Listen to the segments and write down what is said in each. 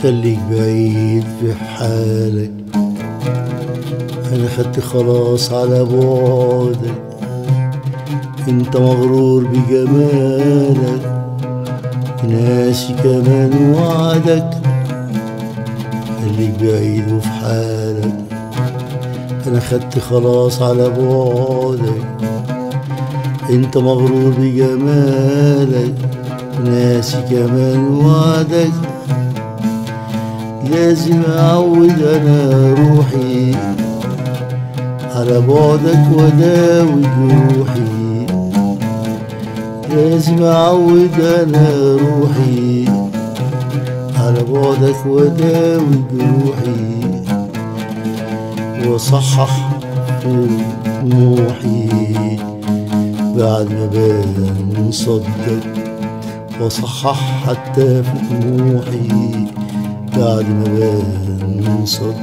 خليك بعيد في حالك، انا خدت خلاص على بعدك، انت مغرور بجمالك، ناسي كمان وعدك. خليك بعيد وفي حالك، انا خدت خلاص على بعدك، انت مغرور بجمالك، ناسي كمان وعدك. لازم اعود انا روحي على بعدك واداوي جروحي، لازم اعود انا روحي على بعدك واداوي جروحي، واصحح في طموحي بعد ما بان مصدق، واصحح حتى في طموحي بعد ما بان مصدق.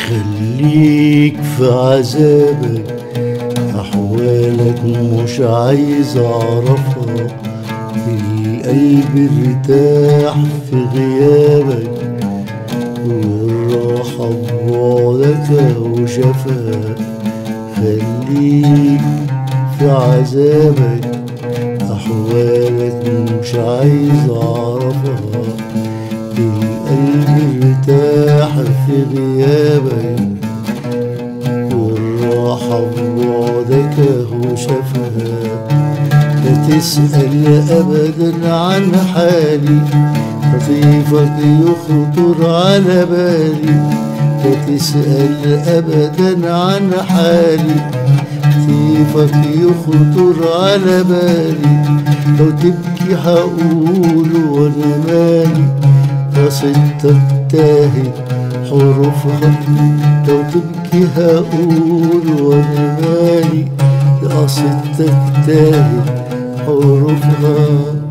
خليك في عذابك، أحوالك مش عايز أعرفها، القلب ارتاح في غيابك، والراحة ببعدك وشفاك. خليك في عذابك، أحوالك مش عايز أعرفها، القلب ارتاح في غيابك، والراحة ببعدك اهو شافها. لا تسأل أبدا عن حالي، لطيفك يخطر على بالي. لا تسأل أبدا عن حالي، لطيفك يخطر على بالي. لو تبكي هقول وانا مالي، قصيدتك تاهت حروفها. لو تبكي هقول وانا مالي، قصيدتك تاهت حروفها.